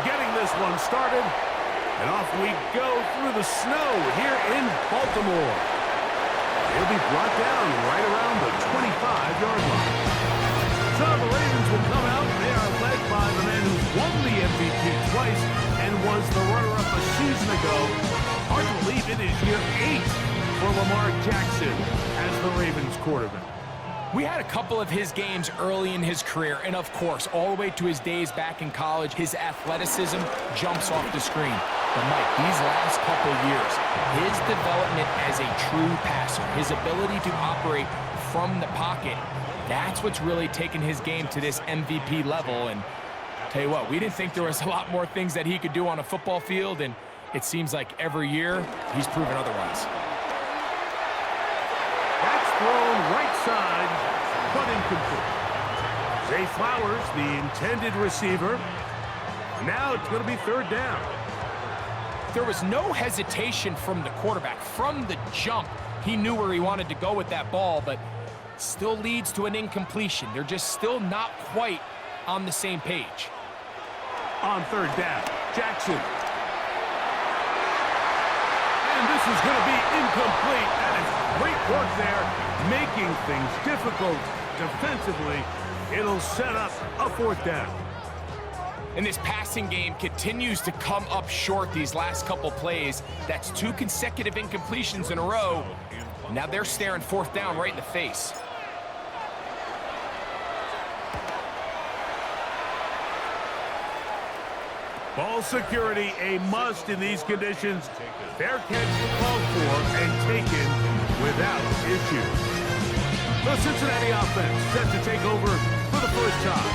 getting this one started. And off we go through the snow here in Baltimore. He'll be brought down right around the 25-yard line. So the Ravens will come out. They are led by the man who won the MVP twice and was the runner-up a season ago. Hard to believe it is year 8 for Lamar Jackson as the Ravens quarterback. We had a couple of his games early in his career, and of course, all the way to his days back in college, his athleticism jumps off the screen. But Mike, these last couple years, his development as a true passer, his ability to operate from the pocket, that's what's really taken his game to this MVP level. And tell you what, we didn't think there was a lot more things that he could do on a football field, and it seems like every year he's proven otherwise. That's thrown right side, but incomplete. Zay Flowers, the intended receiver. Now it's going to be third down. There was no hesitation from the quarterback. From the jump, he knew where he wanted to go with that ball, but still leads to an incompletion. They're just still not quite on the same page. On third down, Jackson. And this is going to be incomplete. That is great work there, making things difficult defensively. It'll set up a fourth down. And this passing game continues to come up short these last couple plays. That's 2 consecutive incompletions in a row. Now they're staring fourth down right in the face. Ball security, a must in these conditions. Fair catch called for and taken without issue. The Cincinnati offense set to take over for the first time.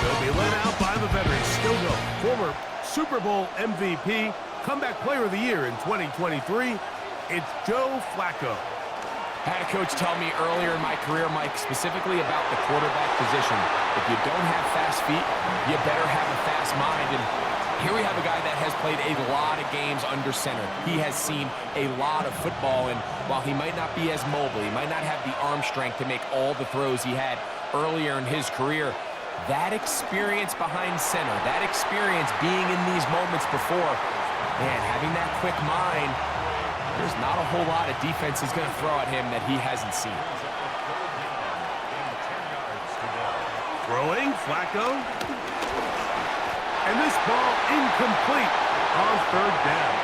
They'll be led out by the veteran Stilgo, former Super Bowl MVP, comeback player of the year in 2023. It's Joe Flacco. I had a coach tell me earlier in my career, Mike, specifically about the quarterback position. If you don't have fast feet, you better have a fast mind. And here we have a guy that has played a lot of games under center. He has seen a lot of football, and while he might not be as mobile, he might not have the arm strength to make all the throws he had earlier in his career, that experience behind center, that experience being in these moments before, man, having that quick mind, there's not a whole lot of defense is going to throw at him that he hasn't seen. Throwing, Flacco. And this ball incomplete on third down.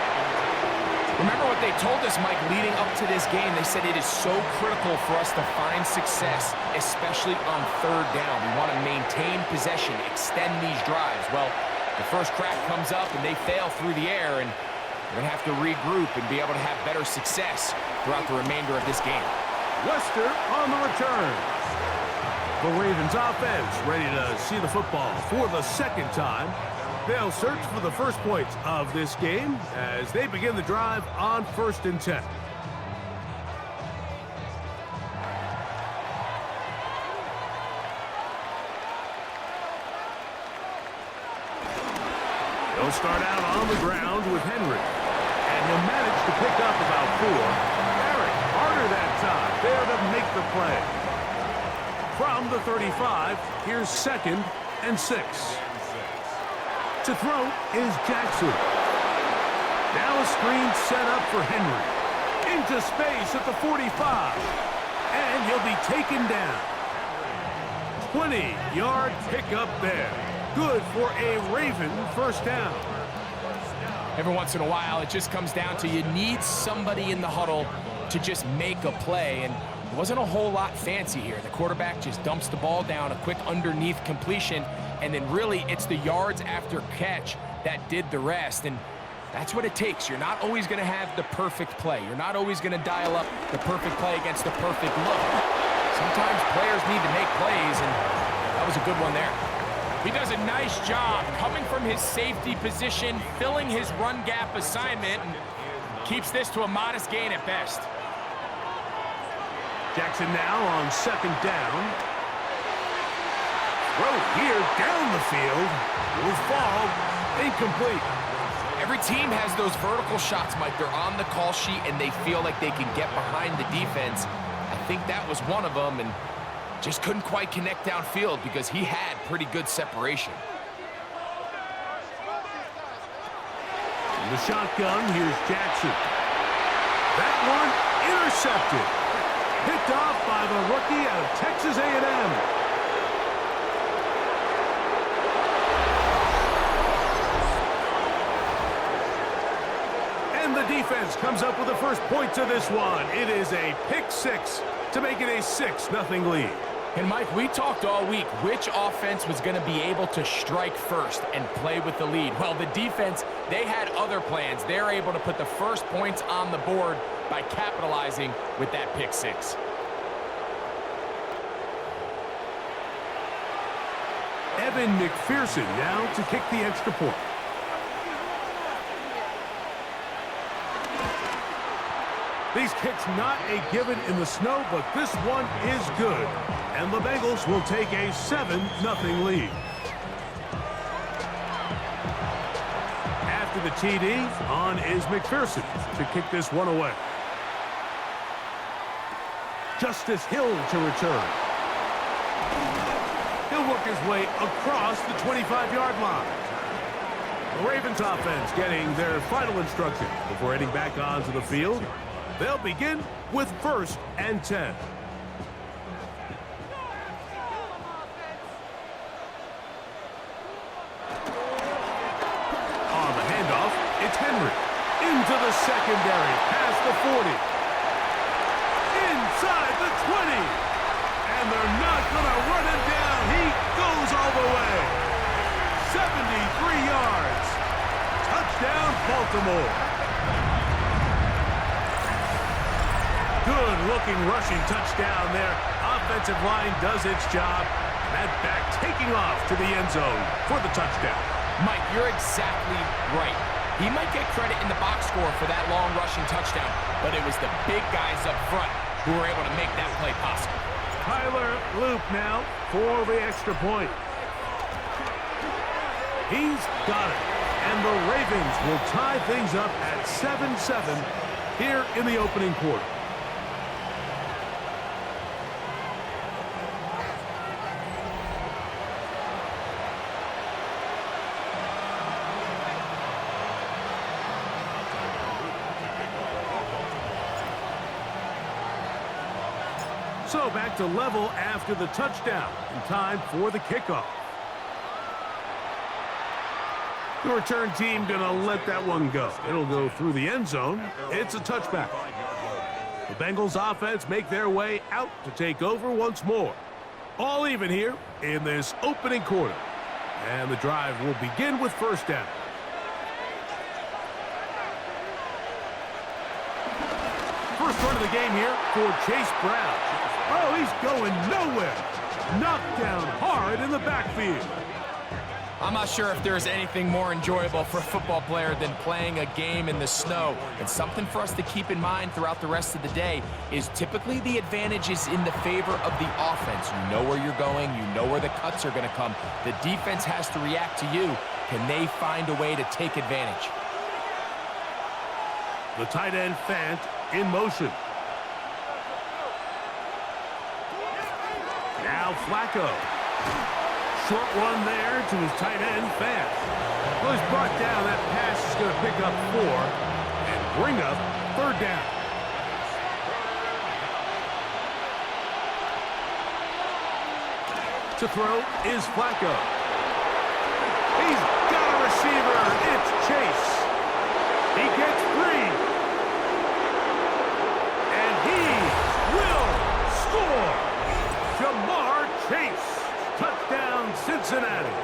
Remember what they told us, Mike, leading up to this game. They said it is so critical for us to find success, especially on third down. We want to maintain possession, extend these drives. Well, the first crack comes up and they fail through the air, and they're going to have to regroup and be able to have better success throughout the remainder of this game. Lester on the return. The Ravens offense ready to see the football for the second time. They'll search for the first points of this game as they begin the drive on 1st and 10. They'll start out on the ground with Henry. And he'll manage to pick up about 4. Barrett, harder that time. There to make the play. From the 35, here's 2nd and 6. To throw is Jackson. Now a screen set up for Henry. Into space at the 45. And he'll be taken down. 20-yard pickup there. Good for a Raven first down. Every once in a while, it just comes down to you need somebody in the huddle to just make a play. And it wasn't a whole lot fancy here. The quarterback just dumps the ball down, a quick underneath completion, and then really it's the yards after catch that did the rest. And that's what it takes. You're not always going to have the perfect play. You're not always going to dial up the perfect play against the perfect look. Sometimes players need to make plays, and that was a good one there. He does a nice job coming from his safety position, filling his run gap assignment, and keeps this to a modest gain at best. Jackson now on 2nd down. Throw here down the field. Will fall. Incomplete. Every team has those vertical shots, Mike. They're on the call sheet, and they feel like they can get behind the defense. I think that was one of them, and just couldn't quite connect downfield because he had pretty good separation. the shotgun, here's Jackson. That one intercepted. Picked off by the rookie out of Texas A&M. And the defense comes up with the first points of this one. It is a pick six to make it a 6-0 lead. And, Mike, we talked all week which offense was going to be able to strike first and play with the lead. Well, the defense, they had other plans. They're able to put the first points on the board by capitalizing with that pick six. Evan McPherson now to kick the extra point. These kicks not a given in the snow, but this one is good. And the Bengals will take a 7-0 lead. After the TD, on is McPherson to kick this one away. Justice Hill to return. He'll work his way across the 25-yard line. The Ravens offense getting their final instruction before heading back onto the field. They'll begin with 1st and 10. On the handoff, it's Henry. Into the secondary, past the 40. Inside the 20. And they're not going to run him down. He goes all the way. 73 yards. Touchdown, Baltimore. Good-looking rushing touchdown there. Offensive line does its job. That back taking off to the end zone for the touchdown. Mike, you're exactly right. He might get credit in the box score for that long rushing touchdown, but it was the big guys up front who were able to make that play possible. Tyler Loop now for the extra point. He's got it. And the Ravens will tie things up at 7-7 here in the opening quarter. So back to level after the touchdown. In time for the kickoff. The return team gonna let that one go. It'll go through the end zone. It's a touchback. The Bengals offense make their way out to take over once more. All even here in this opening quarter. And the drive will begin with 1st down. First run of the game here for Chase Brown. Oh, he's going nowhere. Knocked down hard in the backfield. I'm not sure if there's anything more enjoyable for a football player than playing a game in the snow. And something for us to keep in mind throughout the rest of the day is typically the advantage is in the favor of the offense. You know where you're going. You know where the cuts are going to come. The defense has to react to you. Can they find a way to take advantage? The tight end Fant in motion. Now Flacco. Short one there to his tight end, Fant. Well, he's brought down. That pass is going to pick up 4 and bring up 3rd down. To throw is Flacco. He's got a receiver. It's Chase. He gets 3. And he will score. Jamar Chase. Touchdown, Cincinnati.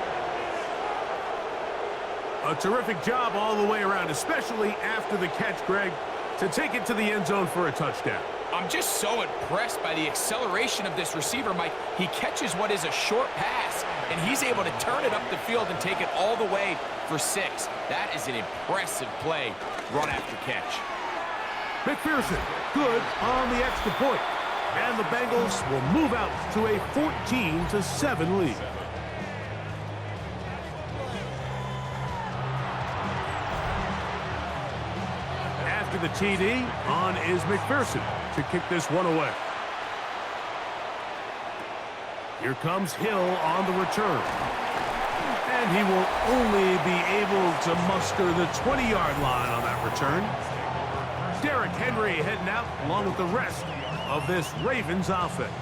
A terrific job all the way around, especially after the catch, Greg, to take it to the end zone for a touchdown. I'm just so impressed by the acceleration of this receiver, Mike. He catches what is a short pass, and he's able to turn it up the field and take it all the way for 6. That is an impressive play, run after catch. McPherson, good on the extra point. And the Bengals will move out to a 14-7 lead. After the TD, on is McPherson to kick this one away. Here comes Hill on the return. And he will only be able to muster the 20-yard line on that return. Derrick Henry heading out along with the rest of this Ravens offense.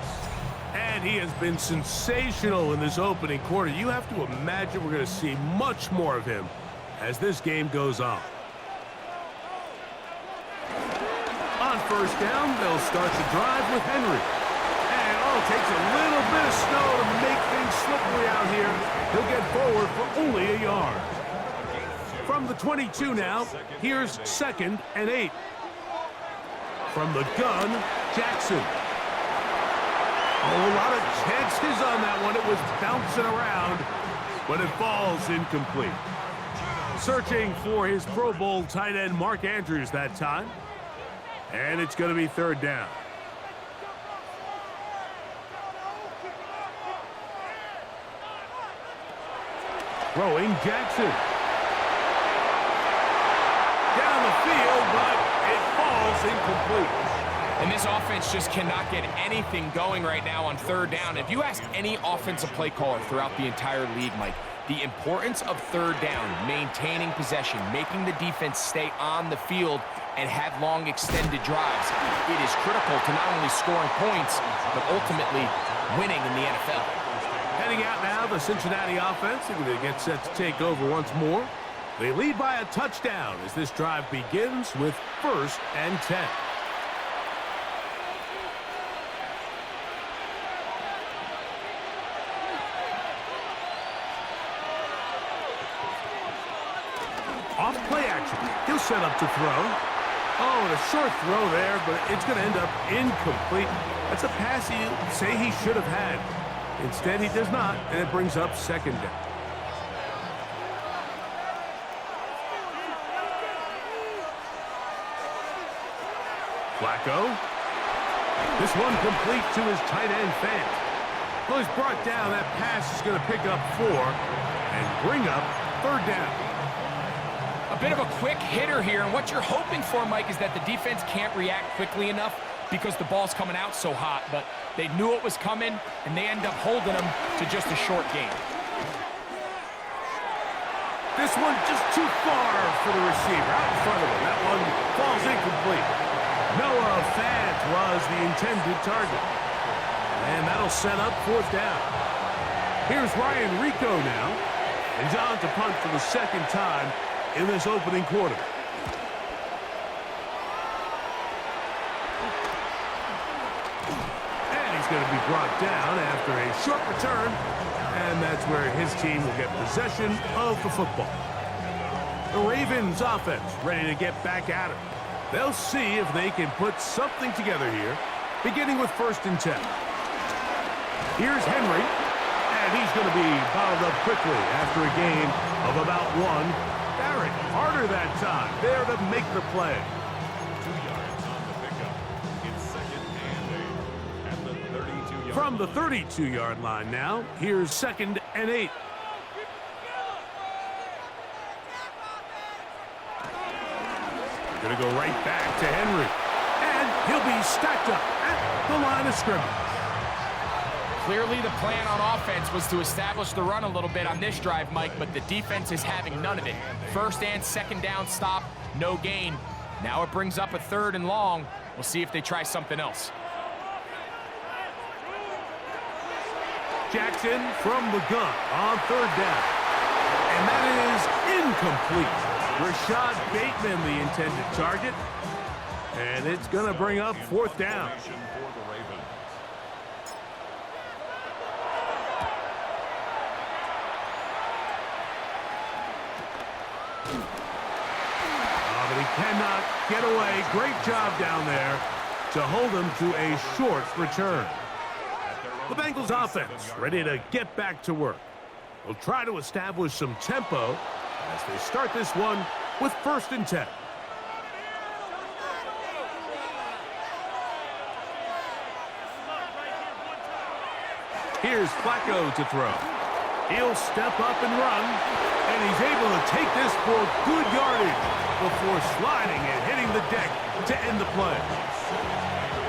And he has been sensational in this opening quarter. You have to imagine we're going to see much more of him as this game goes on. On first down, they'll start the drive with Henry. And, it takes a little bit of snow to make things slippery out here. He'll get forward for only a yard. From the 22 now, here's 2nd and 8. From the gun, Jackson. A lot of chances on that one. It was bouncing around, but it falls incomplete. Searching for his Pro Bowl tight end, Mark Andrews, that time. And it's going to be 3rd down. Throwing Jackson. Down the field, but it falls incomplete. And this offense just cannot get anything going right now on 3rd down. If you ask any offensive play caller throughout the entire league, Mike, the importance of 3rd down, maintaining possession, making the defense stay on the field and have long extended drives, it is critical to not only scoring points, but ultimately winning in the NFL. Heading out now, the Cincinnati offense. They're going to get set to take over once more. They lead by a touchdown as this drive begins with 1st and 10. Off play action. He'll set up to throw. Oh, and a short throw there, but it's going to end up incomplete. That's a pass you say he should have had. Instead, he does not, and it brings up 2nd down. Flacco. This one complete to his tight end, Fant. Well, he's brought down. That pass is going to pick up 4 and bring up 3rd down. A bit of a quick hitter here, and what you're hoping for, Mike, is that the defense can't react quickly enough because the ball's coming out so hot, but they knew it was coming, and they end up holding them to just a short gain. This one just too far for the receiver, out in front of him. That one falls incomplete. Noah Fant was the intended target. And that'll set up 4th down. Here's Ryan Rico now, and he's on to punt for the 2nd time in this opening quarter. Going to be brought down after a short return, and that's where his team will get possession of the football. The Ravens offense ready to get back at it. They'll see if they can put something together here, beginning with 1st and 10. Here's Henry, and he's going to be bottled up quickly after a gain of about 1. Barrett harder that time, there to make the play. From the 32-yard line now, here's 2nd and 8. Going to go right back to Henry. And he'll be stacked up at the line of scrimmage. Clearly the plan on offense was to establish the run a little bit on this drive, Mike, but the defense is having none of it. 1st and 2nd down stop, no gain. Now it brings up a 3rd and long. We'll see if they try something else. Jackson from the gun on 3rd down. And that is incomplete. Rashad Bateman, the intended target. And it's going to bring up 4th down. But he cannot get away. Great job down there to hold him to a short return. The Bengals offense ready to get back to work. They'll try to establish some tempo as they start this one with 1st and 10. Here's Flacco to throw. He'll step up and run, and he's able to take this for good yardage before sliding and hitting the deck to end the play.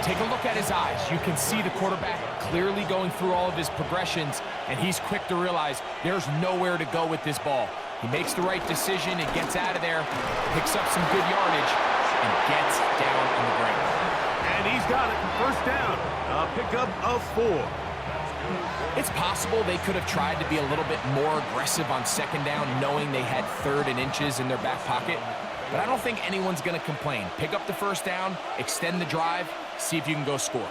Take a look at his eyes. You can see the quarterback clearly going through all of his progressions, and he's quick to realize there's nowhere to go with this ball. He makes the right decision and gets out of there, picks up some good yardage, and gets down on the ground. And he's got it. First down. A pickup of 4. It's possible they could have tried to be a little bit more aggressive on second down, knowing they had 3rd and inches in their back pocket. But I don't think anyone's going to complain. Pick up the first down, extend the drive, see if you can go score.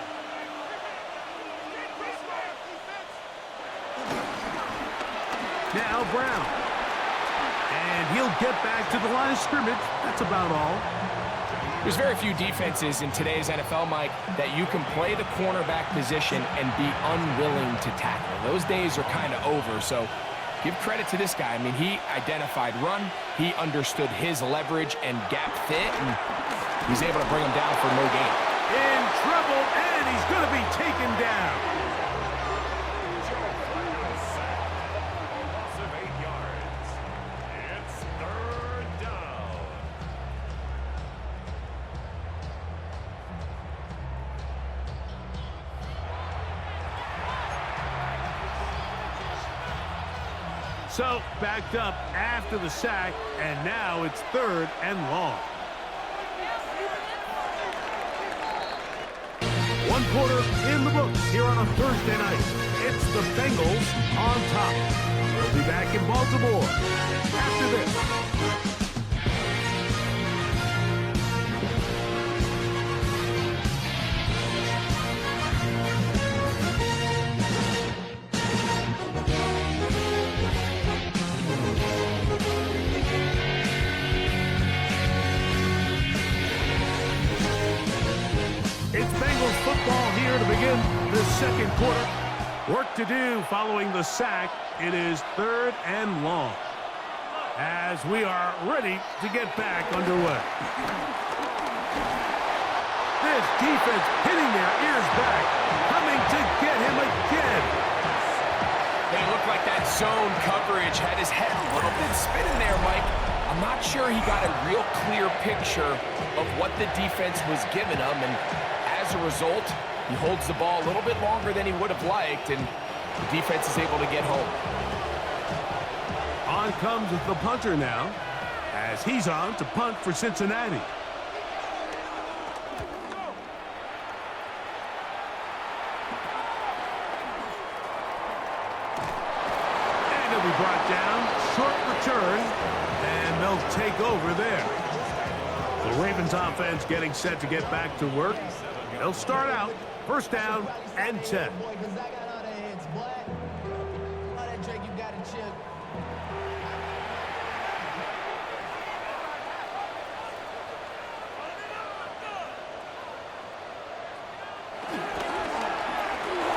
Now Brown. And he'll get back to the line of scrimmage. That's about all. There's very few defenses in today's NFL, Mike, that you can play the cornerback position and be unwilling to tackle. Those days are kind of over, so give credit to this guy. I mean, he identified run, he understood his leverage and gap fit, and he's able to bring him down for no gain. In trouble, and he's going to be taken down. Loss of 8 yards. It's 3rd down. So, backed up after the sack, and now it's 3rd and long. 1 quarter in the books here on a Thursday night. It's the Bengals on top. We'll be back in Baltimore after this. It's Bengals football here to begin the 2nd quarter. Work to do following the sack. It is 3rd and long as we are ready to get back underway. This defense hitting their ears back, coming to get him again. They look like that zone coverage had his head a little bit spinning there, Mike. I'm not sure he got a real clear picture of what the defense was giving him, and as a result, he holds the ball a little bit longer than he would have liked, and the defense is able to get home. On comes the punter now, as he's on to punt for Cincinnati. And he'll be brought down, short return, and they'll take over there. The Ravens offense getting set to get back to work. They'll start out 1st down and 10.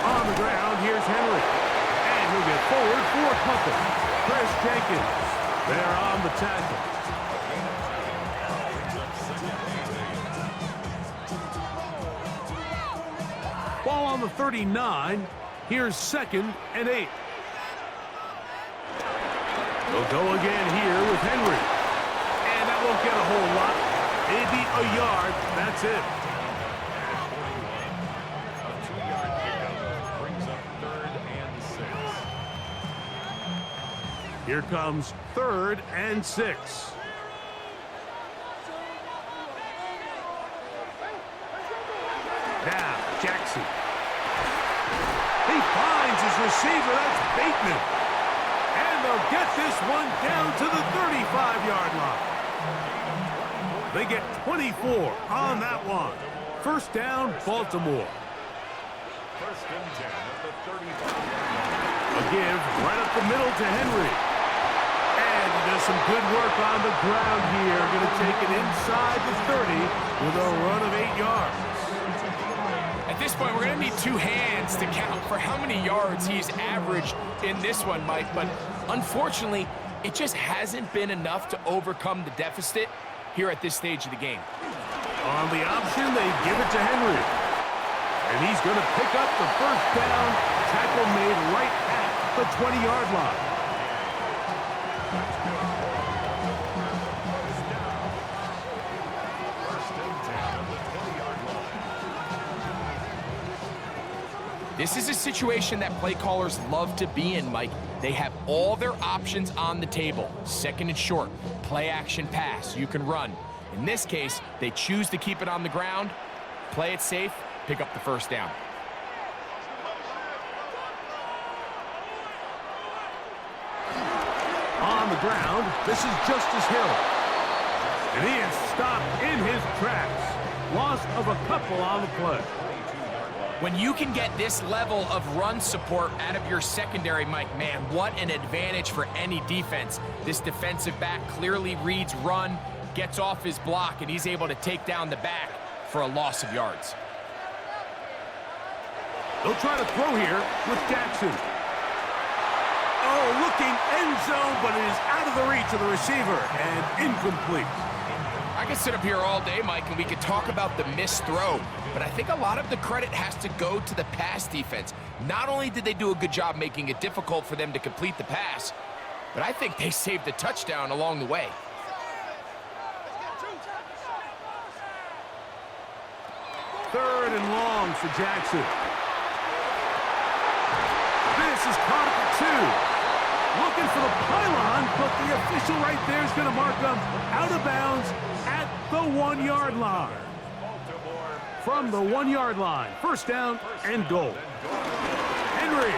On the ground, here's Henry. And he'll get forward for Pumpkin. Chris Jenkins there on the tackle. Ball on the 39. Here's 2nd and 8. They'll go again here with Henry. And that won't get a whole lot. Maybe a yard. That's it. A 2-yard pickup brings up 3rd and 6. Here comes 3rd and 6. Now, Jackson. He finds his receiver. That's Bateman. And they'll get this one down to the 35-yard line. They get 24 on that one. 1st down, Baltimore. 1st and 10 at the 35-yard line. A give right up the middle to Henry. And he does some good work on the ground here. Going to take it inside the 30 with a run of 8 yards. At this point, we're going to need 2 hands to count for how many yards he's averaged in this one, Mike. But unfortunately, it just hasn't been enough to overcome the deficit here at this stage of the game. On the option, they give it to Henry. And he's going to pick up the 1st down. Tackle made right at the 20-yard line. This is a situation that play callers love to be in, Mike. They have all their options on the table. Second and short, play action pass, you can run. In this case, they choose to keep it on the ground, play it safe, pick up the first down. On the ground, this is Justice Hill. And he is stopped in his tracks. Loss of a couple on the play. When you can get this level of run support out of your secondary, Mike, man, what an advantage for any defense. This defensive back clearly reads run, gets off his block, and he's able to take down the back for a loss of yards. They'll try to throw here with Jackson. Oh, looking end zone, but it is out of the reach of the receiver and incomplete. I could sit up here all day, Mike, and we could talk about the missed throw, but I think a lot of the credit has to go to the pass defense. Not only did they do a good job making it difficult for them to complete the pass, but I think they saved a touchdown along the way. Third and long for Jackson. This is caught at the 2. Looking for the pylon, but the official right there is going to mark them out of bounds at the 1-yard line. From the 1-yard line, first down and goal. Henry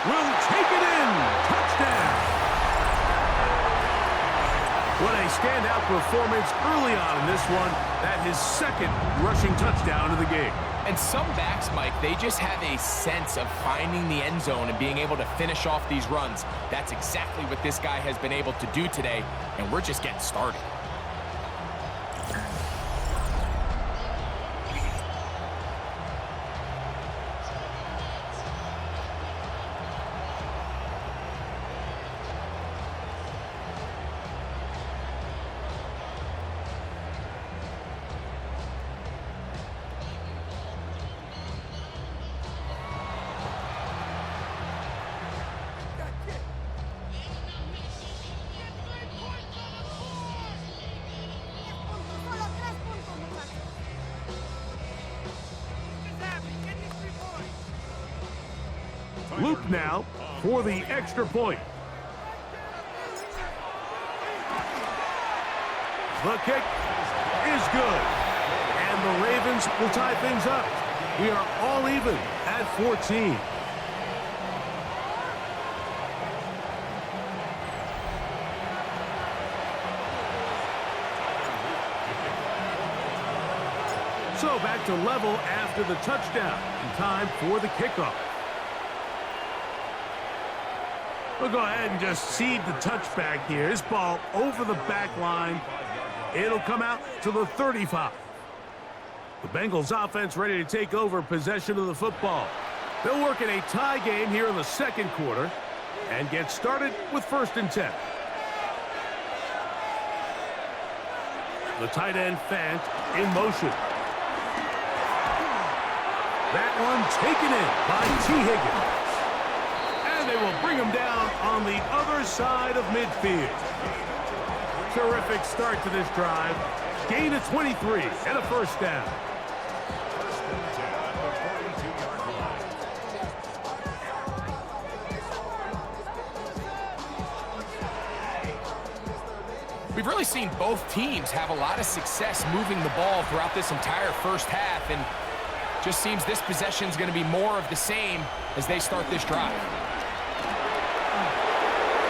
will take it in. Touchdown. What a standout performance early on in this one. That his second rushing touchdown of the game. And some backs, Mike, they just have a sense of finding the end zone and being able to finish off these runs. That's exactly what this guy has been able to do today, and we're just getting started. Loop now for the extra point. The kick is good. And the Ravens will tie things up. We are all even at 14. So back to level after the touchdown. In time for the kickoff. We'll go ahead and just seed the touchback here. This ball over the back line. It'll come out to the 35. The Bengals offense ready to take over possession of the football. They'll work in a tie game here in the second quarter and get started with 1st and 10. The tight end Fant in motion. That one taken in by T. Higgins. And they will bring him down on the other side of midfield. Terrific start to this drive. Gain of 23 and a first down. We've really seen both teams have a lot of success moving the ball throughout this entire first half, and just seems this possession is going to be more of the same as they start this drive.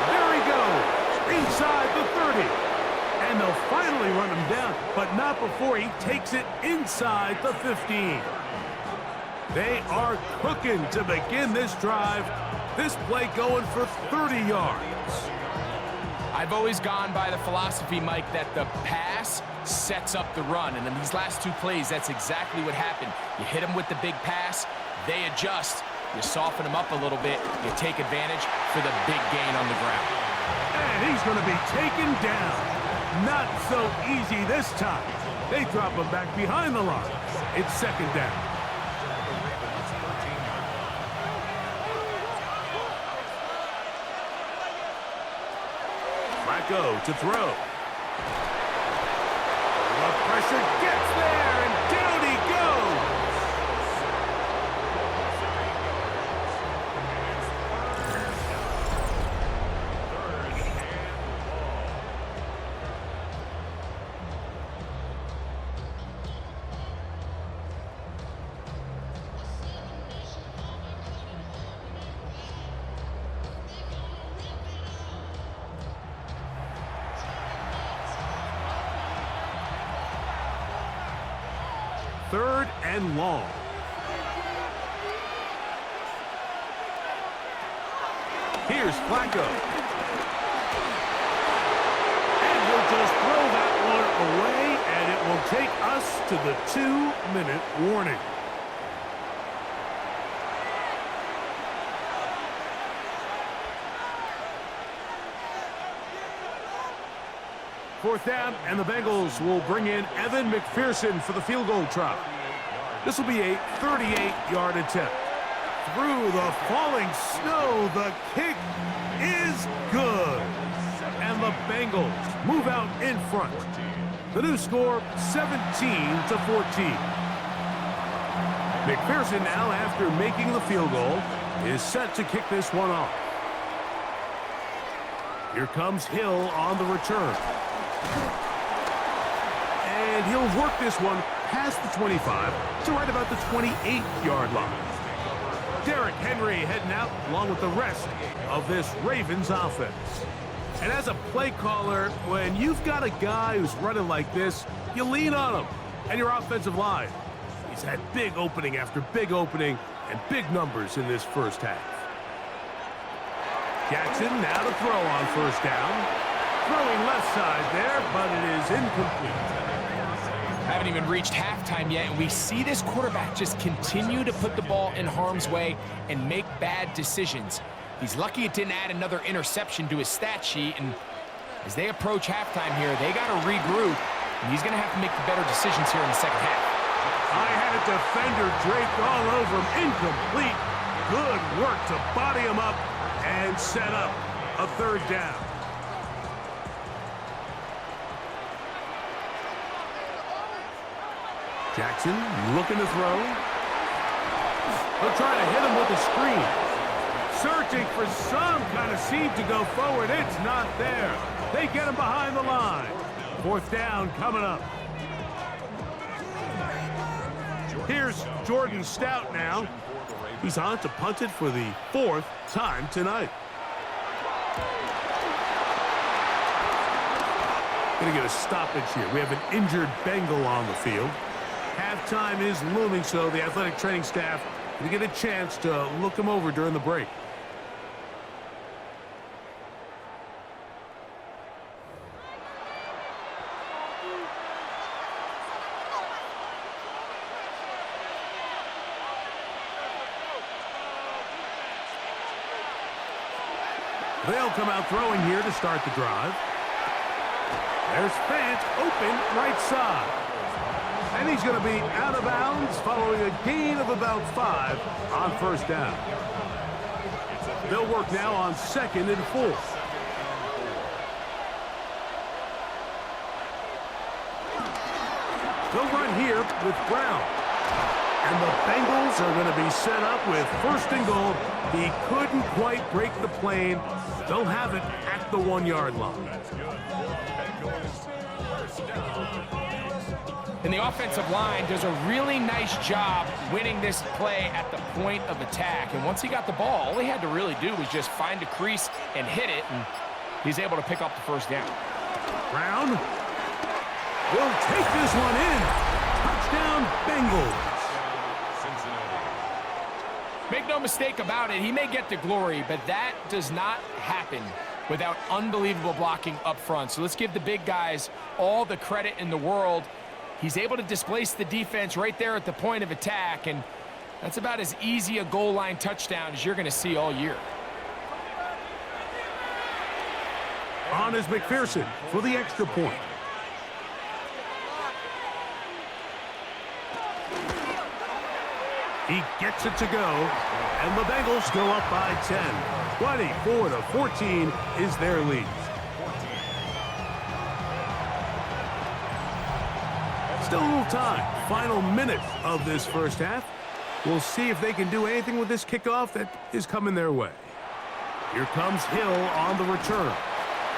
There he goes, inside the 30. And they'll finally run him down, but not before he takes it inside the 15. They are cooking to begin this drive. This play going for 30 yards. I've always gone by the philosophy, Mike, that the pass sets up the run. And in these last two plays, that's exactly what happened. You hit them with the big pass, they adjust. You soften them up a little bit, you take advantage for the big gain on the ground. And he's going to be taken down. Not so easy this time. They drop him back behind the line. It's 2nd down. Flacco to throw. The pressure gets there, and down he goes. 3rd and long. Here's Flacco. And he'll just throw that one away, and it will take us to the 2-minute warning. Fourth down, and the Bengals will bring in Evan McPherson for the field goal try. This will be a 38-yard attempt. Through the falling snow, the kick is good. And the Bengals move out in front. The new score, 17-14. McPherson now, after making the field goal, is set to kick this one off. Here comes Hill on the return. And he'll work this one past the 25 to right about the 28-yard line. Derrick Henry heading out along with the rest of this Ravens offense. And as a play caller, when you've got a guy who's running like this, you lean on him and your offensive line. He's had big opening after big opening and big numbers in this first half. Jackson now to throw on first down. Throwing left side there, but it is incomplete. Haven't even reached halftime yet, and we see this quarterback just continue to put the ball in harm's way and make bad decisions. He's lucky it didn't add another interception to his stat sheet, and as they approach halftime here, they got to regroup, and he's going to have to make the better decisions here in the second half. I had a defender draped all over him. Incomplete. Good work to body him up and set up a third down. Jackson looking to throw. They'll try to hit him with a screen. Searching for some kind of seed to go forward. It's not there. They get him behind the line. Fourth down coming up. Here's Jordan Stout now. He's on to punt it for the 4th time tonight. Going to get a stoppage here. We have an injured Bengal on the field. Halftime is looming, so the athletic training staff going to get a chance to look him over during the break. They'll come out throwing here to start the drive. There's Fant open right side. And he's going to be out of bounds following a gain of about 5 on first down. They'll work now on 2nd and 4. They'll run here with Brown. And the Bengals are going to be set up with 1st and goal. He couldn't quite break the plane. They'll have it at the 1-yard line. And the offensive line does a really nice job winning this play at the point of attack. And once he got the ball, all he had to really do was just find a crease and hit it, and he's able to pick up the first down. Brown will take this one in. Touchdown, Bengals. Make no mistake about it, he may get the glory, but that does not happen without unbelievable blocking up front. So let's give the big guys all the credit in the world. He's able to displace the defense right there at the point of attack, and that's about as easy a goal line touchdown as you're going to see all year. On is McPherson for the extra point. He gets it to go, and the Bengals go up by 10. 24-14 is their lead. Still a little time. Final minute of this first half. We'll see if they can do anything with this kickoff that is coming their way. Here comes Hill on the return.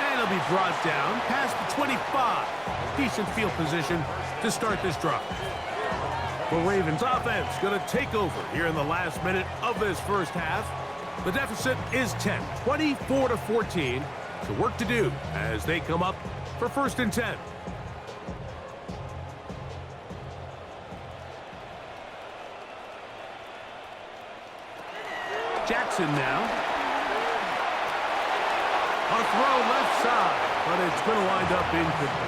And he'll be brought down past the 25. Decent field position to start this drive. The Ravens offense going to take over here in the last minute of this first half. The deficit is 10, 24-14. So work to do as they come up for 1st and 10. Jackson now. A throw left side, but it's going to wind up incomplete.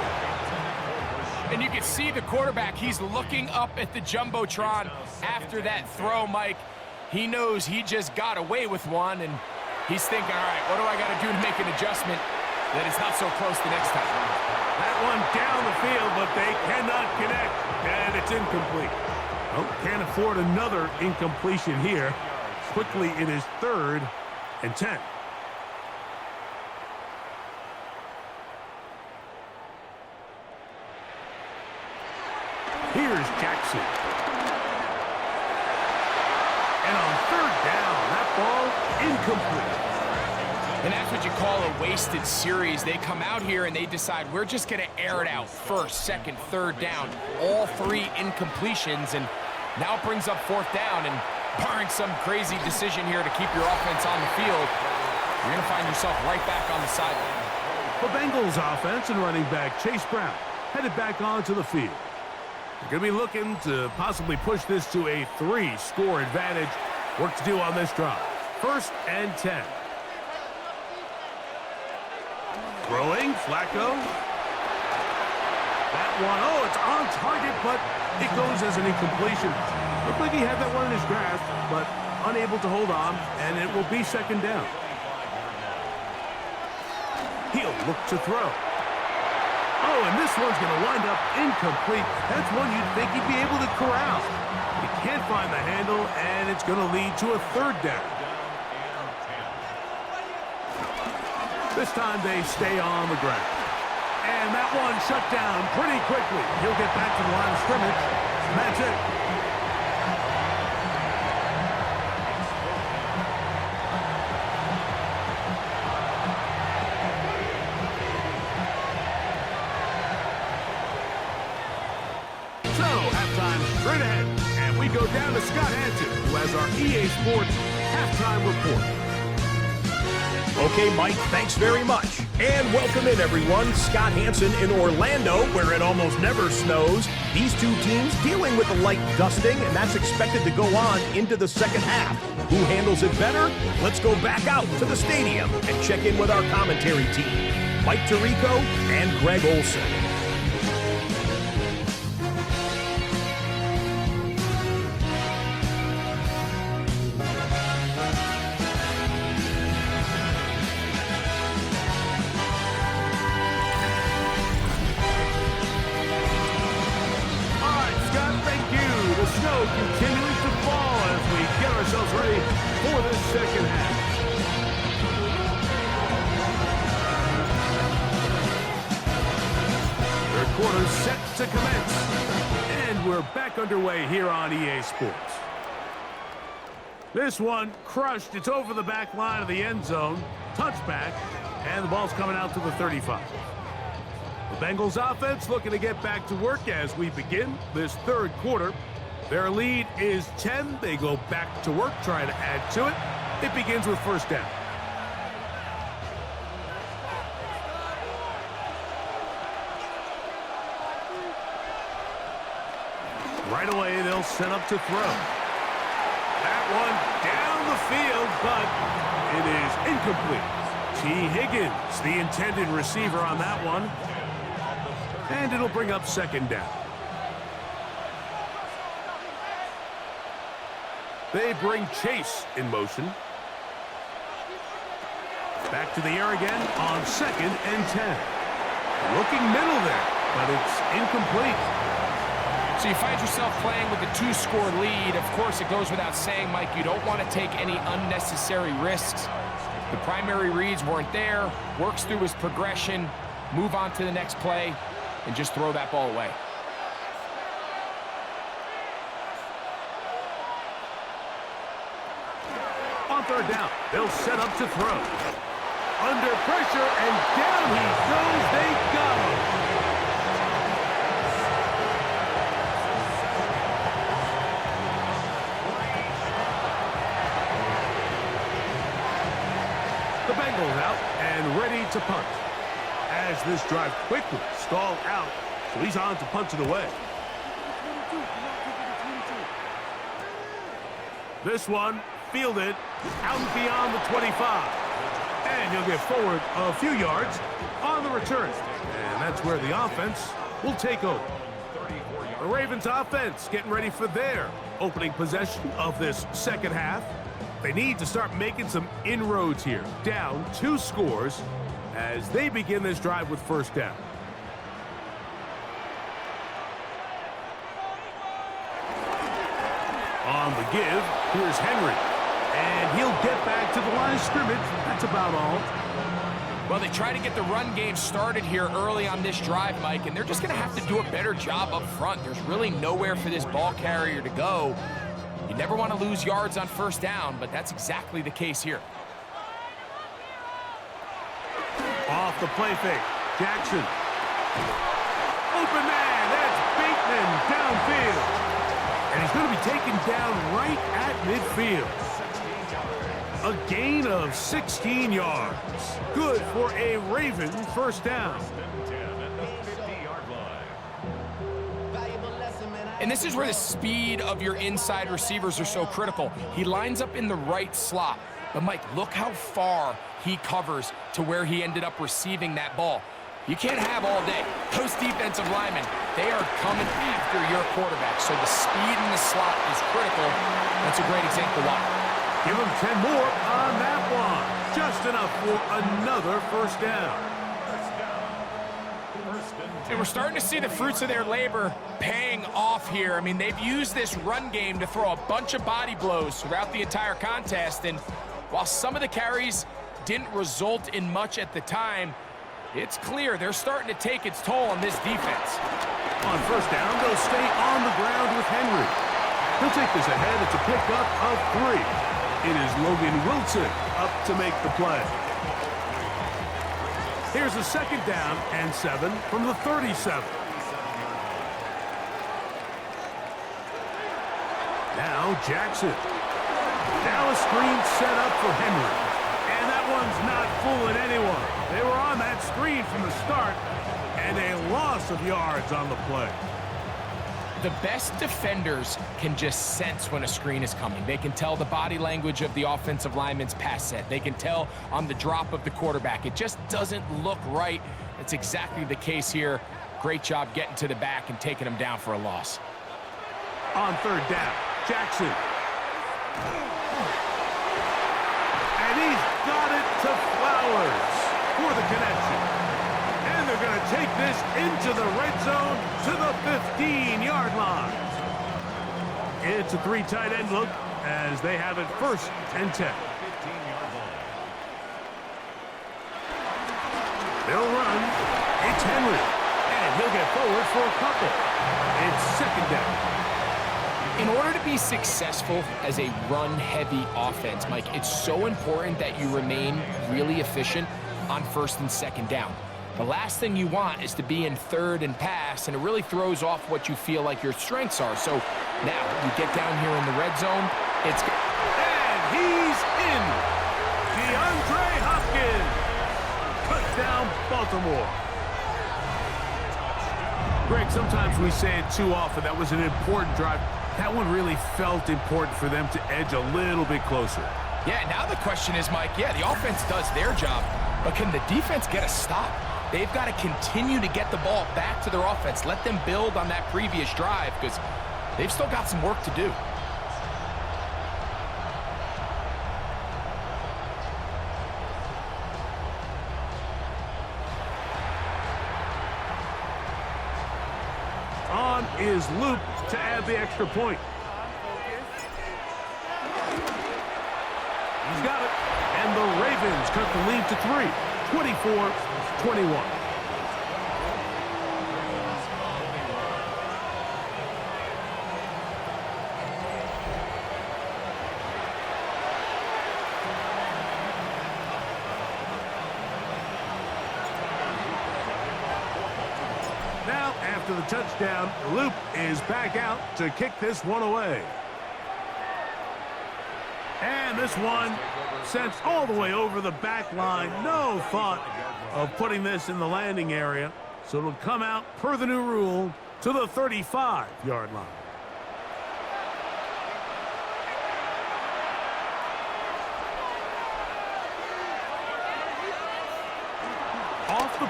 And you can see the quarterback, he's looking up at the Jumbotron after that throw, Mike. He knows he just got away with one, and he's thinking, all right, what do I got to do to make an adjustment that it's not so close the next time? That one down the field, but they cannot connect, and it's incomplete. Oh, can't afford another incompletion here. Quickly, it is 3rd and 10. Here's Jackson. And on 3rd down, that ball incomplete. And that's what you call a wasted series. They come out here and they decide we're just going to air it out. 1st, 2nd, 3rd down. All 3 incompletions, and now it brings up 4th down. And barring some crazy decision here to keep your offense on the field, you're going to find yourself right back on the sideline. The Bengals offense and running back Chase Brown headed back onto the field. They're going to be looking to possibly push this to a 3-score advantage. Work to do on this drive. 1st and 10. Throwing, Flacco. That one, oh, it's on target, but it goes as an incompletion. Looked like he had that one in his grasp, but unable to hold on, and it will be 2nd down. He'll look to throw. Oh, and this one's going to wind up incomplete. That's one you'd think he'd be able to corral. He can't find the handle, and it's going to lead to a 3rd down. This time they stay on the ground. And that one shut down pretty quickly. He'll get back to the line of scrimmage. And that's it. So, halftime straight ahead. And we go down to Scott Hanson, who has our EA Sports halftime report. Okay, Mike, thanks very much. And welcome in, everyone. Scott Hanson in Orlando, where it almost never snows. These two teams dealing with a light dusting, and that's expected to go on into the 2nd half. Who handles it better? Let's go back out to the stadium and check in with our commentary team, Mike Tirico and Greg Olson. Continuing to fall as we get ourselves ready for the 2nd half. Third quarter set to commence. And we're back underway here on EA Sports. This one crushed. It's over the back line of the end zone. Touchback. And the ball's coming out to the 35. The Bengals offense looking to get back to work as we begin this 3rd quarter. Their lead is 10. They go back to work, trying to add to it. It begins with 1st down. Right away, they'll set up to throw. That one down the field, but it is incomplete. T. Higgins, the intended receiver on that one. And it'll bring up 2nd down. They bring Chase in motion. Back to the air again on 2nd and 10. Looking middle there, but it's incomplete. So you find yourself playing with a 2-score lead. Of course, it goes without saying, Mike, you don't want to take any unnecessary risks. The primary reads weren't there. Works through his progression, move on to the next play, and just throw that ball away. On 3rd down, they'll set up to throw. Under pressure, and down he goes. They got him. The Bengals out and ready to punt. As this drive quickly stalled out, so he's on to punt it away. This one fielded out beyond the 25. And he'll get forward a few yards on the return. And that's where the offense will take over. The Ravens offense getting ready for their opening possession of this second half. They need to start making some inroads here. Down 2 scores as they begin this drive with first down. On the give, here's Henry. And he'll get back to the line of scrimmage. That's about all. Well, they try to get the run game started here early on this drive, Mike, and they're just going to have to do a better job up front. There's really nowhere for this ball carrier to go. You never want to lose yards on first down, but that's exactly the case here. Off the play fake. Jackson. Open man. That's Bateman downfield. And he's going to be taken down right at midfield. A gain of 16 yards. Good for a Raven first down. And this is where the speed of your inside receivers are so critical. He lines up in the right slot. But, Mike, look how far he covers to where he ended up receiving that ball. You can't have all day. Those defensive linemen, they are coming after your quarterback. So the speed in the slot is critical. That's a great example why. Give him 10 more on that one. Just enough for another first down. And we're starting to see the fruits of their labor paying off here. I mean, they've used this run game to throw a bunch of body blows throughout the entire contest. And while some of the carries didn't result in much at the time, it's clear they're starting to take its toll on this defense. On first down, they'll stay on the ground with Henry. He'll take this ahead. It's a pickup of 3. It is Logan Wilson up to make the play. Here's a second down and 7 from the 37. Now Jackson. Now a screen set up for Henry. And that one's not fooling anyone. They were on that screen from the start, and a loss of yards on the play. The best defenders can just sense when a screen is coming. They can tell the body language of the offensive lineman's pass set. They can tell on the drop of the quarterback. It just doesn't look right. It's exactly the case here. Great job getting to the back and taking him down for a loss. On third down, Jackson. And he's got it to Flowers for the connection. And they're going to take this into the red zone to the 15-yard line. It's a 3 tight end look as they have it first and 10. They'll run. It's Henry. And he'll get forward for a couple. It's second down. In order to be successful as a run-heavy offense, Mike, it's so important that you remain really efficient on first and second down. The last thing you want is to be in third and pass, and it really throws off what you feel like your strengths are. So now you get down here in the red zone. And he's in. DeAndre Hopkins. Touchdown, Baltimore. Greg, sometimes we say it too often. That was an important drive. That one really felt important for them to edge a little bit closer. Yeah, now the question is, Mike, yeah, the offense does their job, but can the defense get a stop? They've got to continue to get the ball back to their offense. Let them build on that previous drive because they've still got some work to do. On is Luke to add the extra point. He's got it. And the Ravens cut the lead to 3, 24-21. Now, after the touchdown, Luke is back out to kick this one away. And this one sent all the way over the back line. No thought of putting this in the landing area. So it'll come out, per the new rule, to the 35-yard line.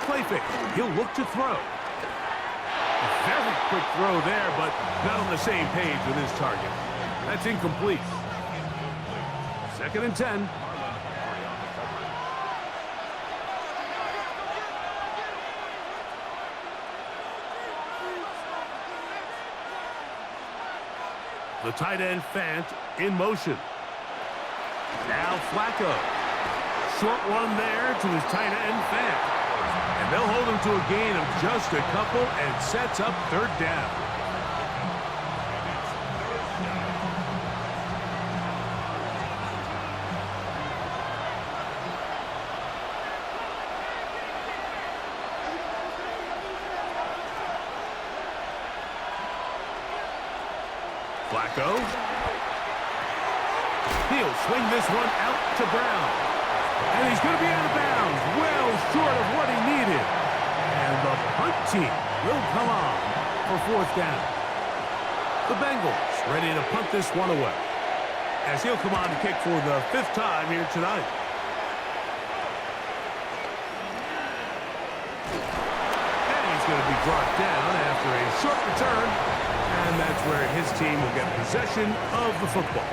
play fake. He'll look to throw. A very quick throw there, but not on the same page with his target. That's incomplete. 2nd and 10. The tight end Fant in motion. Now Flacco. Short one there to his tight end Fant. And they'll hold him to a gain of just a couple and sets up 3rd down. Flacco. He'll swing this one out to Brown. And he's going to be out of bounds. Well short of what he needed. And the punt team will come on for 4th down. The Bengals ready to punt this one away, as he'll come on to kick for the 5th time here tonight. And he's going to be brought down after a short return. And that's where his team will get possession of the football.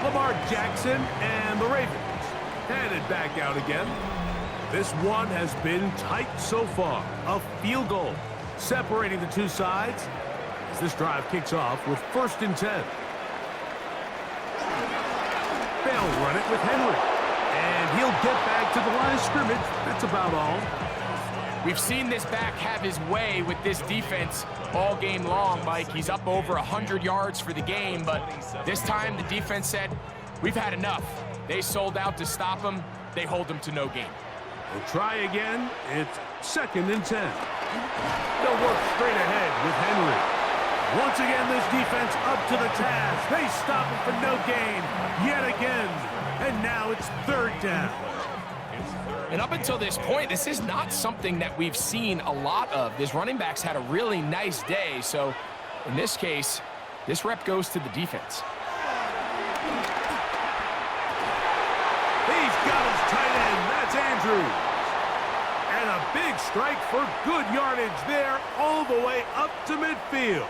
Lamar Jackson and the Ravens headed back out again. This one has been tight so far. A field goal separating the two sides as this drive kicks off with 1st and 10. They'll run it with Henry. And he'll get back to the line of scrimmage. That's about all. We've seen this back have his way with this defense all game long, Mike. He's up over 100 yards for the game, but this time the defense said, we've had enough. They sold out to stop him. They hold him to no gain. We'll try again. It's 2nd and 10. They'll work straight ahead with Henry. Once again, this defense up to the task. They stop him for no gain yet again. And now it's 3rd down. And up until this point, this is not something that we've seen a lot of. This running back's had a really nice day. So in this case, this rep goes to the defense. He's got his tight end. That's Andrews. And a big strike for good yardage there all the way up to midfield.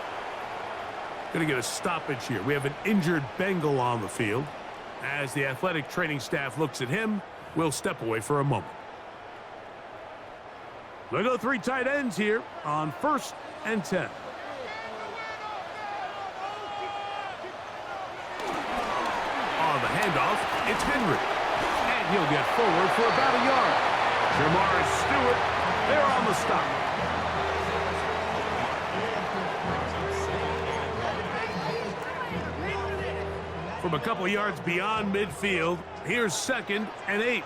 Going to get a stoppage here. We have an injured Bengal on the field. As the athletic training staff looks at him, we'll step away for a moment. They'll go 3 tight ends here on 1st and 10. On the handoff, it's Henry. And he'll get forward for about a yard. Jamar Stewart, they're on the stop. From a couple yards beyond midfield, here's 2nd and 8.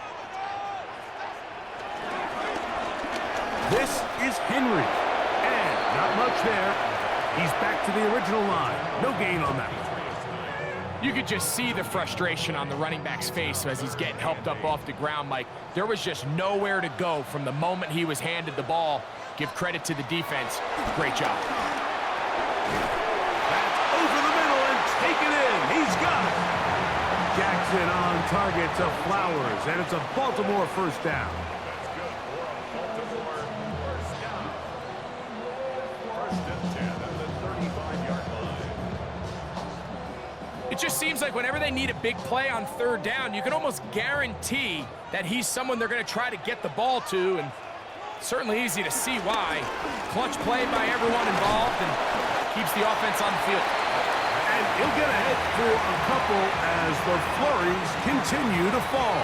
This is Henry. And not much there. He's back to the original line. No gain on that. You could just see the frustration on the running back's face as he's getting helped up off the ground, Mike. There was just nowhere to go from the moment he was handed the ball. Give credit to the defense. Great job. That's over the middle and taken in. He's got it. Jackson on target to Flowers, and it's a Baltimore 1st down. It just seems like whenever they need a big play on 3rd down, you can almost guarantee that he's someone they're going to try to get the ball to, and certainly easy to see why. Clutch play by everyone involved and keeps the offense on the field. And he'll get ahead for a couple as the flurries continue to fall.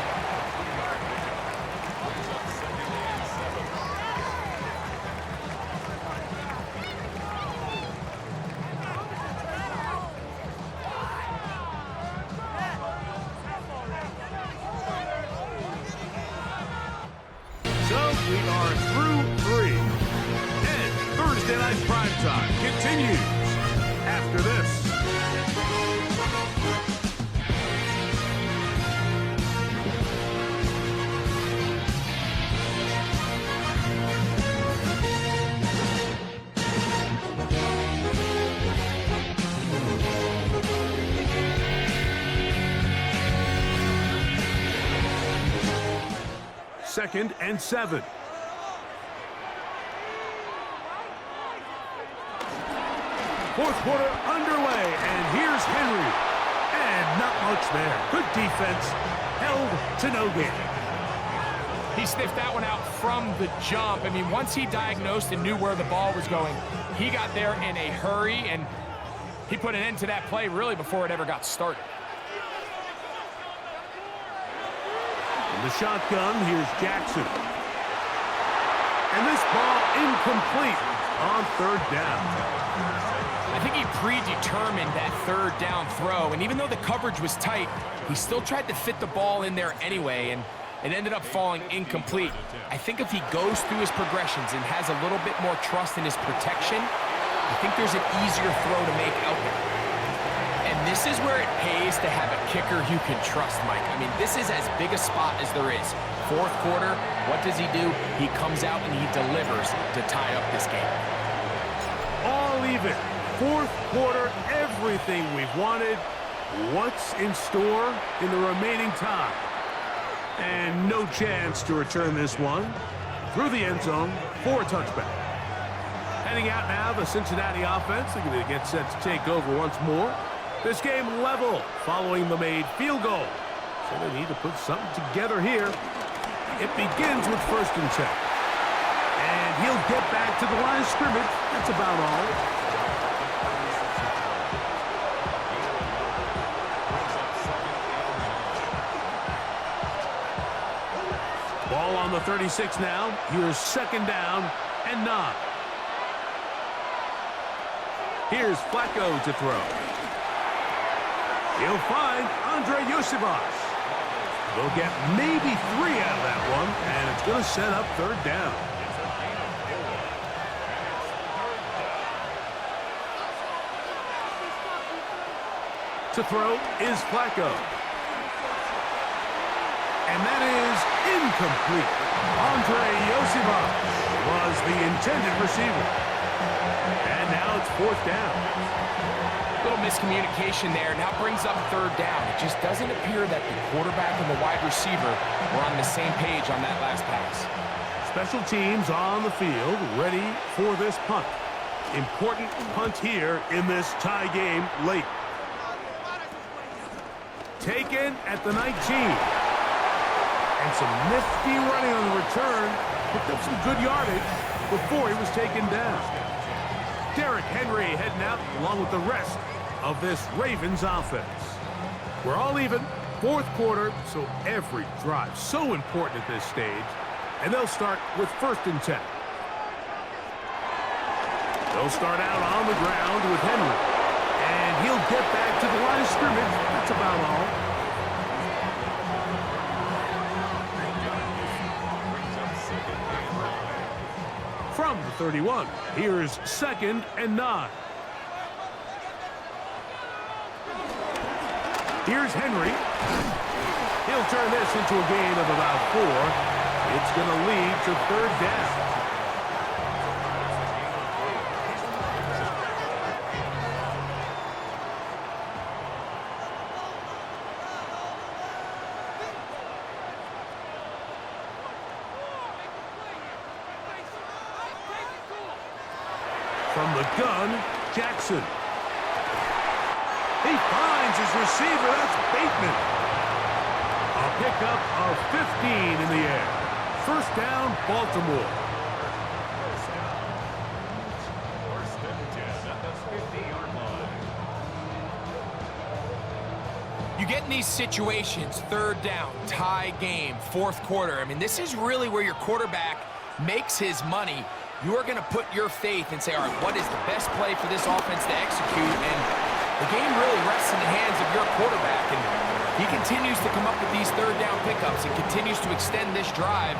So we are through 3. And Thursday Night Primetime continues after this. Second and 7. Fourth quarter underway, and here's Henry. And not much there. Good defense. Held to no gain. He sniffed that one out from the jump. I mean, once he diagnosed and knew where the ball was going, he got there in a hurry, and he put an end to that play really before it ever got started. In the shotgun, here's Jackson. And this ball incomplete on third down. I think he predetermined that third down throw, and even though the coverage was tight, he still tried to fit the ball in there anyway, and it ended up falling incomplete. I think if he goes through his progressions and has a little bit more trust in his protection, I think there's an easier throw to make out there. And this is where it pays to have a kicker you can trust, Mike. I mean, this is as big a spot as there is. Fourth quarter, what does he do? He comes out and he delivers to tie up this game. All even. Fourth quarter, everything we've wanted. What's in store in the remaining time? And no chance to return this one through the end zone for a touchback. Heading out now, the Cincinnati offense. They're going to get set to take over once more. This game level following the made field goal. So they need to put something together here. It begins with 1st and 10. And he'll get back to the line of scrimmage. That's about all. Ball on the 36 now. Here's 2nd down and 9. Here's Flacco to throw. He'll find Andre Yosivas. They'll get maybe 3 out of that one, and it's going to set up 3rd down. To throw is Flacco. And that is incomplete. Andre Yosivas was the intended receiver. And now it's 4th down. Little miscommunication there. Now brings up 3rd down. It just doesn't appear that the quarterback and the wide receiver were on the same page on that last pass. Special teams on the field, ready for this punt. Important punt here in this tie game late. Taken at the 19. And some nifty running on the return. Picked up some good yardage before he was taken down. Derrick Henry heading out along with the rest of this Ravens offense. We're all even. 4th quarter, so every drive so important at this stage. And they'll start with 1st and 10. They'll start out on the ground with Henry. And he'll get back to the line of scrimmage. That's about all. From the 31, here's 2nd and 9. Here's Henry. He'll turn this into a gain of about 4. It's going to lead to 3rd down. From the gun, Jackson. He finds his receiver. That's Bateman. A pickup of 15 in the air. 1st down, Baltimore. You get in these situations, 3rd down, tie game, 4th quarter. I mean, this is really where your quarterback makes his money. You are going to put your faith and say, all right, what is the best play for this offense to execute? And the game really rests in the hands of your quarterback. And he continues to come up with these 3rd down pickups and continues to extend this drive.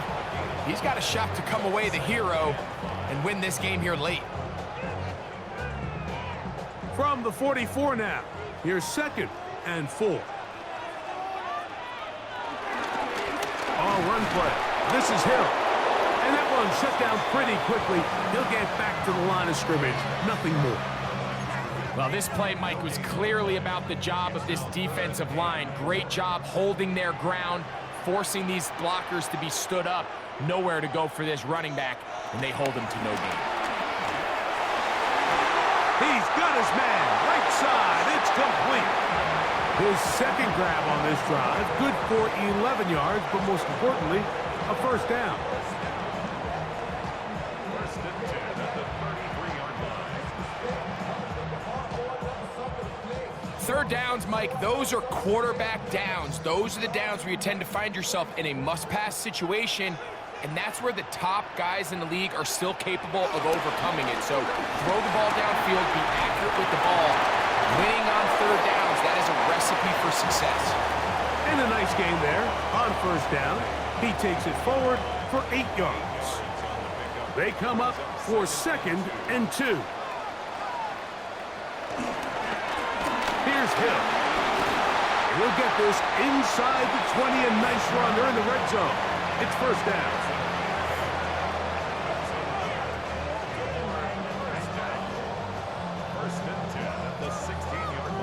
He's got a shot to come away the hero and win this game here late. From the 44 now, here's 2nd and 4. All run play. This is Hill. And that one shut down pretty quickly. He'll get back to the line of scrimmage. Nothing more. Well, this play, Mike, was clearly about the job of this defensive line. Great job holding their ground, forcing these blockers to be stood up. Nowhere to go for this running back, and they hold him to no gain. He's got his man. Right side. It's complete. His second grab on this drive. Good for 11 yards, but most importantly, a first down. First and 10 at the 33-yard line. Third downs, Mike, those are quarterback downs. Those are the downs where you tend to find yourself in a must-pass situation, and that's where the top guys in the league are still capable of overcoming it. So throw the ball downfield, be accurate with the ball. Winning on third downs, that is a recipe for success. And a nice game there on first down. He takes it forward for 8 yards. They come up for 2nd and 2. Here's Hill. He'll get this inside the 20, a nice run. They're in the red zone. It's first down. First and 10 at the 16-yard line.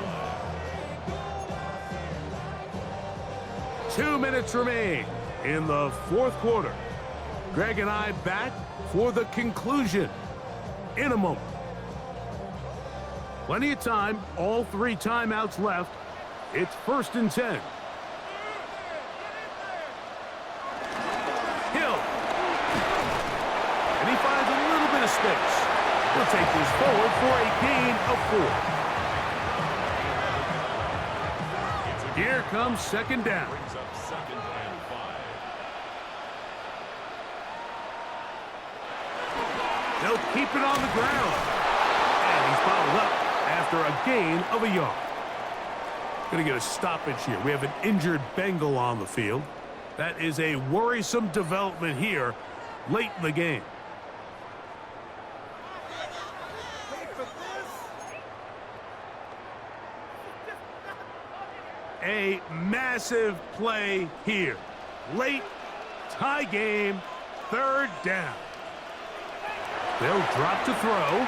2 minutes remain in the fourth quarter. Greg and I back for the conclusion in a moment. Plenty of time, all 3 timeouts left. It's 1st and 10. Hill. And he finds a little bit of space. He'll take this forward for a gain of 4. Here comes 2nd down. Brings up 2nd and 5. They'll keep it on the ground. And he's fouled up after a gain of a yard. Going to get a stoppage here. We have an injured Bengal on the field. That is a worrisome development here late in the game. A massive play here. Late, tie game, 3rd down. They'll drop to throw.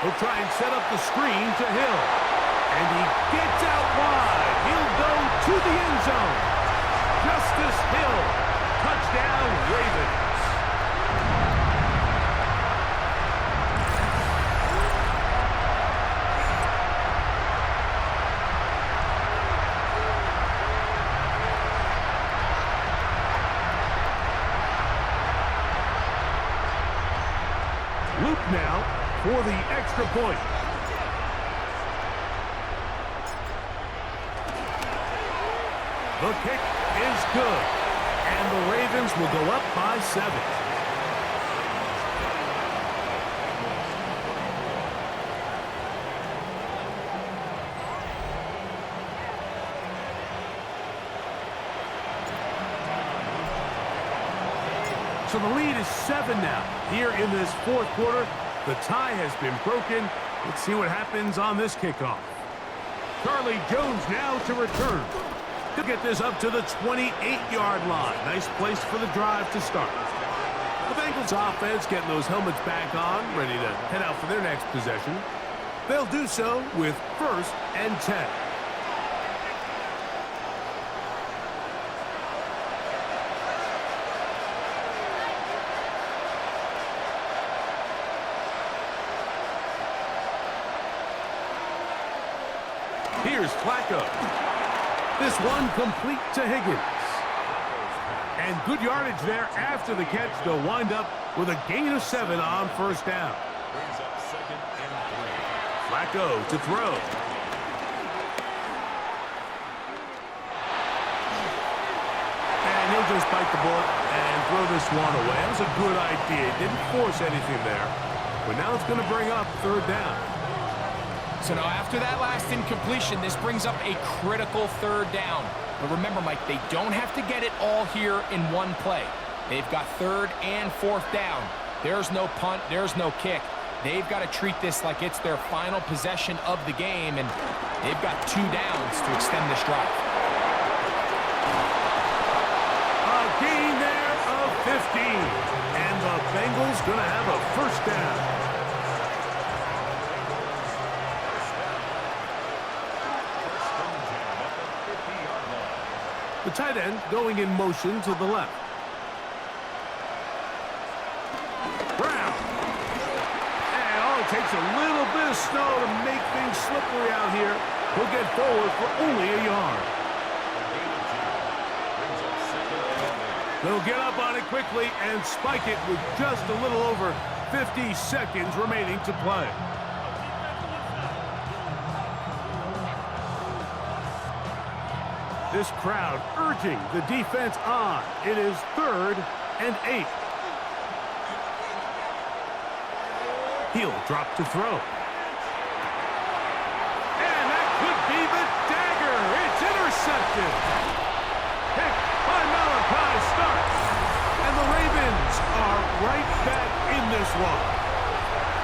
He'll try and set up the screen to Hill. And he gets out wide. He'll go to the end zone. Justice Hill. Touchdown, Ravens. Luke now for the extra point. The kick is good, and the Ravens will go up by 7. So the lead is 7 now. Here in this fourth quarter, the tie has been broken. Let's see what happens on this kickoff. Charlie Jones now to return. He'll get this up to the 28-yard line. Nice place for the drive to start. The Bengals offense getting those helmets back on, ready to head out for their next possession. They'll do so with 1st and 10. Here's Flacco. This one complete to Higgins. And good yardage there after the catch. They'll wind up with a gain of 7 on first down. Brings up 2nd and 3. Flacco to throw. And he'll just bite the bullet and throw this one away. That was a good idea. Didn't force anything there. But now it's going to bring up 3rd down. So now after that last incompletion, this brings up a critical 3rd down. But remember, Mike, they don't have to get it all here in one play. They've got 3rd and 4th down. There's no punt. There's no kick. They've got to treat this like it's their final possession of the game, and they've got 2 downs to extend this drive. A gain there of 15. And the Bengals going to have a first down. The tight end going in motion to the left. Brown. And all takes a little bit of snow to make things slippery out here. He'll get forward for only a yard. They'll get up on it quickly and spike it with just a little over 50 seconds remaining to play. This crowd urging the defense on. It is 3rd and 8. He'll drop to throw. And that could be the dagger. It's intercepted. Pick by Malachi starts. And the Ravens are right back in this one.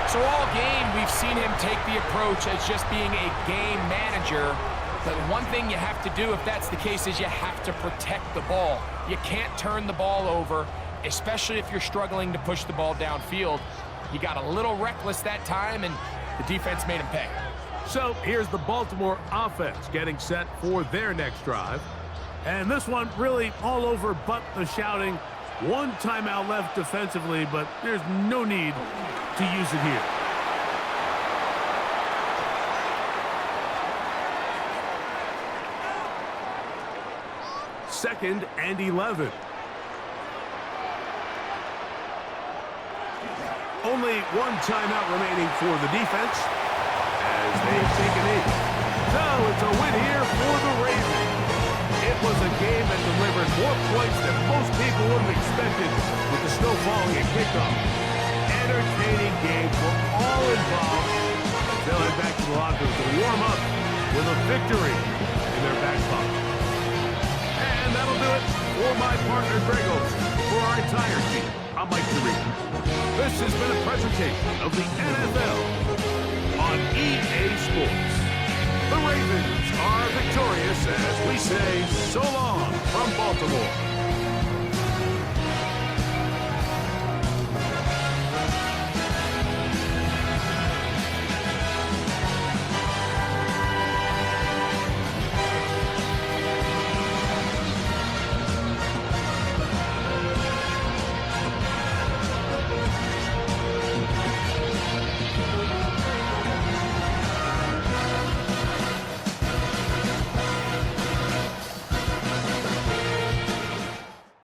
So all game, we've seen him take the approach as just being a game manager. But one thing you have to do if that's the case is you have to protect the ball. You can't turn the ball over, especially if you're struggling to push the ball downfield. He got a little reckless that time, and the defense made him pay. So here's the Baltimore offense getting set for their next drive. And this one really all over but the shouting. One timeout left defensively, but there's no need to use it here. Second and 11. Only one timeout remaining for the defense as they've taken it. So it's a win here for the Ravens. It was a game that delivered more points than most people would have expected with the snow falling at kickoff. Entertaining game for all involved. They'll head back to the locker room to warm up with a victory in their back pocket. And that'll do it for my partner, Bengals. For our entire team, I'm Mike Tirico. This has been a presentation of the NFL on EA Sports. The Ravens are victorious as we say so long from Baltimore.